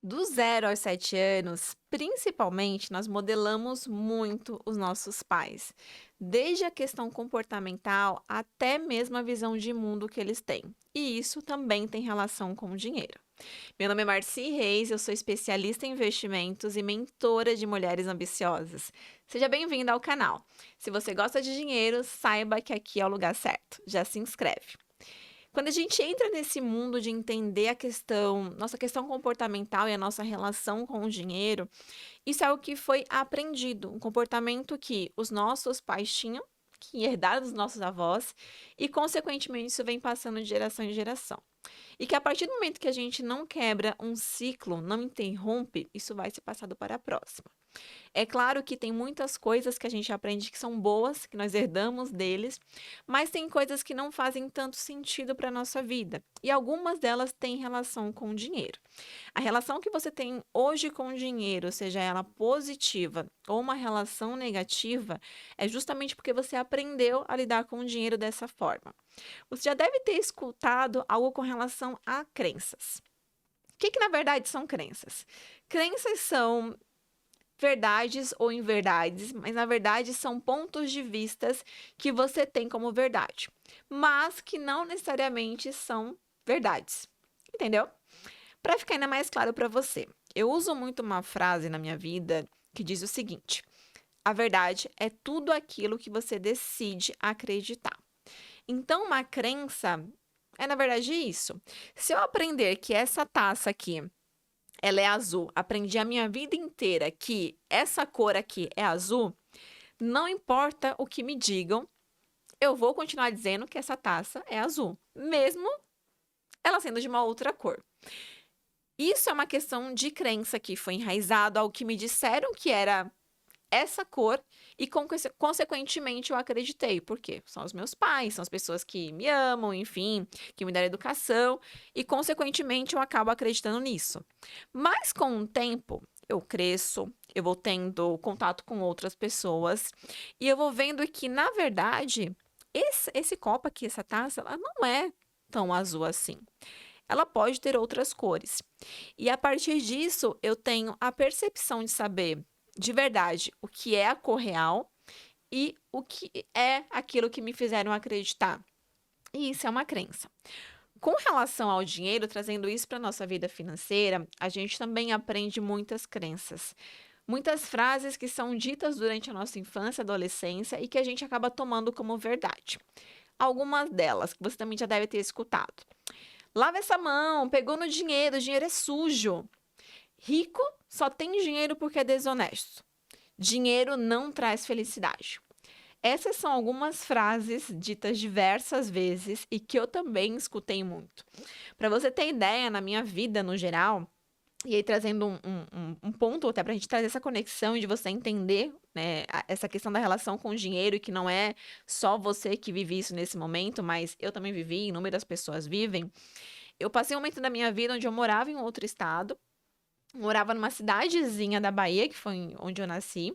Do 0 aos 7 anos, principalmente, nós modelamos muito os nossos pais, desde a questão comportamental até mesmo a visão de mundo que eles têm. E isso também tem relação com o dinheiro. Meu nome é Marci Reis, eu sou especialista em investimentos e mentora de mulheres ambiciosas. Seja bem-vinda ao canal. Se você gosta de dinheiro, saiba que aqui é o lugar certo. Já se inscreve. Quando a gente entra nesse mundo de entender a questão, nossa questão comportamental e a nossa relação com o dinheiro, isso é o que foi aprendido, um comportamento que os nossos pais tinham, que herdaram dos nossos avós, e consequentemente isso vem passando de geração em geração. E que a partir do momento que a gente não quebra um ciclo, não interrompe, isso vai ser passado para a próxima. É claro que tem muitas coisas que a gente aprende que são boas, que nós herdamos deles, mas tem coisas que não fazem tanto sentido para a nossa vida. E algumas delas têm relação com o dinheiro. A relação que você tem hoje com o dinheiro, seja ela positiva ou uma relação negativa, é justamente porque você aprendeu a lidar com o dinheiro dessa forma. Você já deve ter escutado algo com relação a crenças. O que na verdade são crenças? Crenças são verdades ou inverdades, mas na verdade são pontos de vistas que você tem como verdade, mas que não necessariamente são verdades. Entendeu? Para ficar ainda mais claro para você, eu uso muito uma frase na minha vida que diz o seguinte: a verdade é tudo aquilo que você decide acreditar. Então, uma crença é, na verdade, isso. Se eu aprender que essa taça aqui ela é azul, aprendi a minha vida inteira que essa cor aqui é azul, não importa o que me digam, eu vou continuar dizendo que essa taça é azul, mesmo ela sendo de uma outra cor. Isso é uma questão de crença que foi enraizado ao que me disseram que era essa cor e, consequentemente, eu acreditei. Por quê? São os meus pais, são as pessoas que me amam, enfim, que me deram educação e, consequentemente, eu acabo acreditando nisso. Mas, com o tempo, eu cresço, eu vou tendo contato com outras pessoas e eu vou vendo que, na verdade, esse copo aqui, essa taça, ela não é tão azul assim. Ela pode ter outras cores. E a partir disso, eu tenho a percepção de saber de verdade o que é a cor real e o que é aquilo que me fizeram acreditar. E isso é uma crença. Com relação ao dinheiro, trazendo isso para a nossa vida financeira, a gente também aprende muitas crenças. Muitas frases que são ditas durante a nossa infância e adolescência e que a gente acaba tomando como verdade. Algumas delas que você também já deve ter escutado. Lava essa mão, pegou no dinheiro, o dinheiro é sujo. Rico só tem dinheiro porque é desonesto. Dinheiro não traz felicidade. Essas são algumas frases ditas diversas vezes e que eu também escutei muito. Para você ter ideia, na minha vida no geral, e aí trazendo um ponto até para a gente trazer essa conexão de você entender, né, essa questão da relação com o dinheiro e que não é só você que vive isso nesse momento, mas eu também vivi, inúmeras pessoas vivem. Eu passei um momento da minha vida onde eu morava em outro estado. Morava numa cidadezinha da Bahia, que foi onde eu nasci.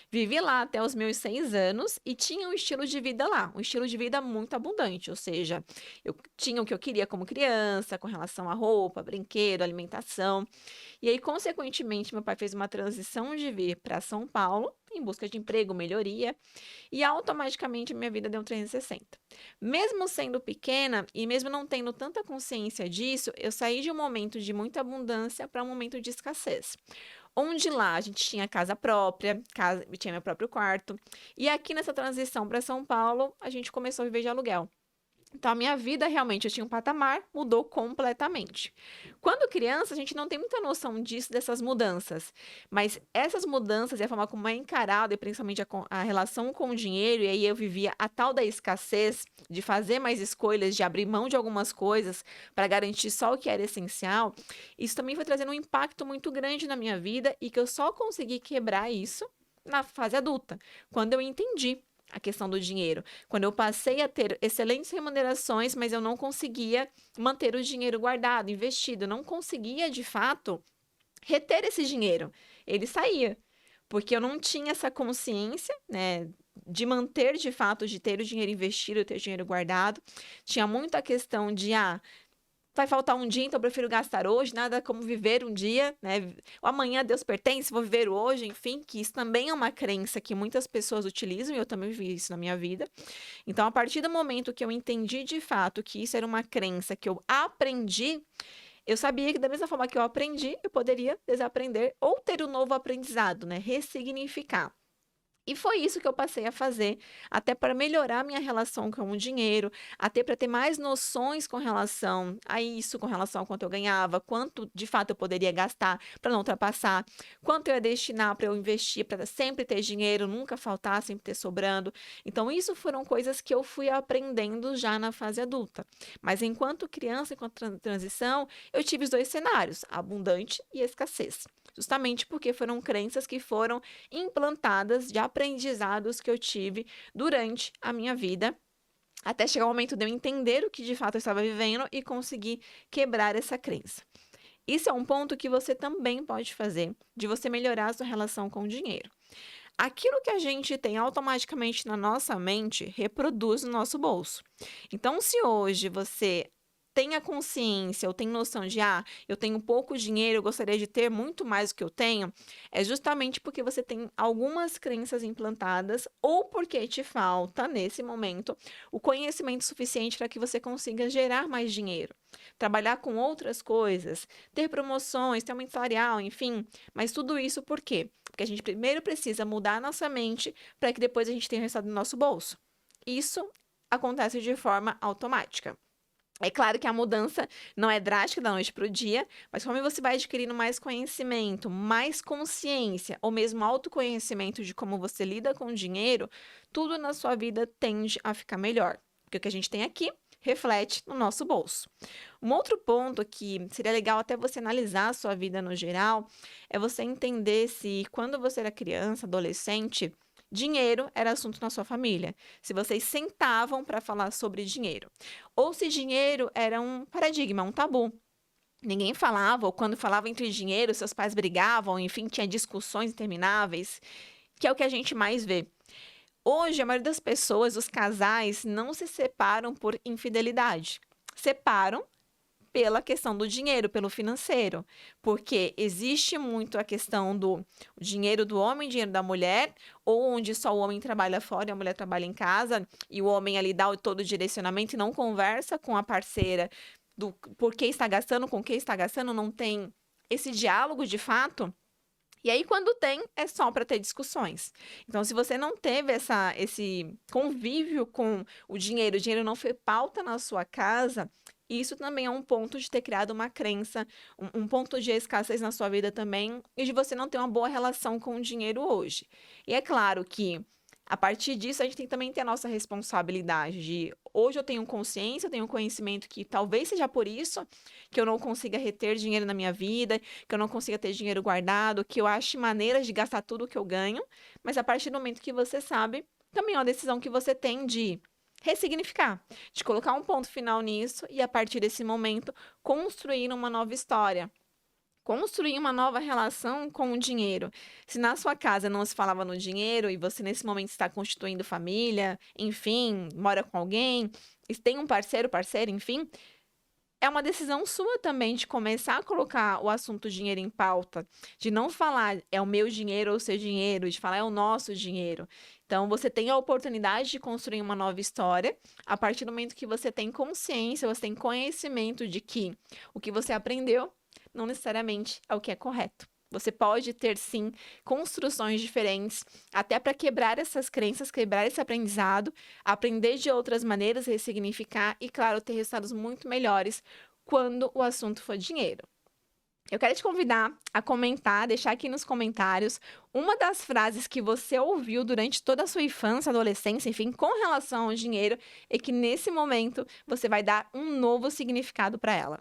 Vivi lá até os meus 6 anos e tinha um estilo de vida lá, um estilo de vida muito abundante. Ou seja, eu tinha o que eu queria como criança, com relação a roupa, brinquedo, alimentação. E aí, consequentemente, meu pai fez uma transição de vir para São Paulo em busca de emprego, melhoria, e automaticamente minha vida deu um 360. Mesmo sendo pequena e mesmo não tendo tanta consciência disso, eu saí de um momento de muita abundância para um momento de escassez. Onde lá a gente tinha casa própria, tinha meu próprio quarto, e aqui nessa transição para São Paulo, a gente começou a viver de aluguel. Então, a minha vida realmente, eu tinha um patamar, mudou completamente. Quando criança, a gente não tem muita noção disso, dessas mudanças. Mas essas mudanças e a forma como é encarado, e principalmente a relação com o dinheiro, e aí eu vivia a tal da escassez, de fazer mais escolhas, de abrir mão de algumas coisas para garantir só o que era essencial, isso também foi trazendo um impacto muito grande na minha vida e que eu só consegui quebrar isso na fase adulta, quando eu entendi a questão do dinheiro. Quando eu passei a ter excelentes remunerações, mas eu não conseguia manter o dinheiro guardado, investido, eu não conseguia de fato reter esse dinheiro. Ele saía, porque eu não tinha essa consciência, né, de manter de fato, de ter o dinheiro investido, ter o dinheiro guardado. Tinha muito a questão de vai faltar um dia, então eu prefiro gastar hoje, nada como viver um dia, né? O amanhã a Deus pertence, vou viver o hoje, enfim, que isso também é uma crença que muitas pessoas utilizam e eu também vi isso na minha vida. Então, a partir do momento que eu entendi de fato que isso era uma crença que eu aprendi, eu sabia que da mesma forma que eu aprendi, eu poderia desaprender ou ter um novo aprendizado, né? Ressignificar. E foi isso que eu passei a fazer, até para melhorar minha relação com o dinheiro, até para ter mais noções com relação a isso, com relação a quanto eu ganhava, quanto de fato eu poderia gastar para não ultrapassar, quanto eu ia destinar para eu investir, para sempre ter dinheiro, nunca faltar, sempre ter sobrando. Então, isso foram coisas que eu fui aprendendo já na fase adulta. Mas enquanto criança, enquanto transição, eu tive os dois cenários, abundante e escassez. Justamente porque foram crenças que foram implantadas de aprendizados que eu tive durante a minha vida, até chegar o momento de eu entender o que de fato eu estava vivendo e conseguir quebrar essa crença. Isso é um ponto que você também pode fazer, de você melhorar a sua relação com o dinheiro. Aquilo que a gente tem automaticamente na nossa mente reproduz no nosso bolso. Então, se hoje você tem a consciência ou tem noção de, eu tenho pouco dinheiro, eu gostaria de ter muito mais do que eu tenho, é justamente porque você tem algumas crenças implantadas ou porque te falta, nesse momento, o conhecimento suficiente para que você consiga gerar mais dinheiro, trabalhar com outras coisas, ter promoções, ter aumento salarial, enfim. Mas tudo isso por quê? Porque a gente primeiro precisa mudar a nossa mente para que depois a gente tenha o resultado no nosso bolso. Isso acontece de forma automática. É claro que a mudança não é drástica da noite para o dia, mas como você vai adquirindo mais conhecimento, mais consciência, ou mesmo autoconhecimento de como você lida com o dinheiro, tudo na sua vida tende a ficar melhor. Porque o que a gente tem aqui reflete no nosso bolso. Um outro ponto que seria legal até você analisar a sua vida no geral, é você entender se quando você era criança, adolescente, dinheiro era assunto na sua família. Se vocês sentavam para falar sobre dinheiro. Ou se dinheiro era um paradigma, um tabu. Ninguém falava, ou quando falava entre dinheiro, seus pais brigavam, enfim, tinha discussões intermináveis, que é o que a gente mais vê. Hoje, a maioria das pessoas, os casais, não se separam por infidelidade. Separam pela questão do dinheiro, pelo financeiro, porque existe muito a questão do dinheiro do homem, dinheiro da mulher, ou onde só o homem trabalha fora e a mulher trabalha em casa, e o homem ali dá todo o direcionamento e não conversa com a parceira do por que está gastando, com que está gastando, não tem esse diálogo de fato. E aí, quando tem, é só para ter discussões. Então, se você não teve esse convívio com o dinheiro não foi pauta na sua casa, isso também é um ponto de ter criado uma crença, um ponto de escassez na sua vida também, e de você não ter uma boa relação com o dinheiro hoje. E é claro que, a partir disso, a gente tem também ter a nossa responsabilidade de, hoje eu tenho consciência, eu tenho conhecimento que talvez seja por isso que eu não consiga reter dinheiro na minha vida, que eu não consiga ter dinheiro guardado, que eu ache maneiras de gastar tudo que eu ganho, mas a partir do momento que você sabe, também é uma decisão que você tem de ressignificar, de colocar um ponto final nisso e a partir desse momento construir uma nova história. Construir uma nova relação com o dinheiro. Se na sua casa não se falava no dinheiro e você nesse momento está constituindo família, enfim, mora com alguém, e tem um parceiro, parceira, enfim, é uma decisão sua também de começar a colocar o assunto dinheiro em pauta, de não falar é o meu dinheiro ou o seu dinheiro, de falar é o nosso dinheiro. Então, você tem a oportunidade de construir uma nova história a partir do momento que você tem consciência, você tem conhecimento de que o que você aprendeu não necessariamente é o que é correto. Você pode ter, sim, construções diferentes, até para quebrar essas crenças, quebrar esse aprendizado, aprender de outras maneiras, ressignificar e, claro, ter resultados muito melhores quando o assunto for dinheiro. Eu quero te convidar a comentar, deixar aqui nos comentários uma das frases que você ouviu durante toda a sua infância, adolescência, enfim, com relação ao dinheiro, e que nesse momento você vai dar um novo significado para ela.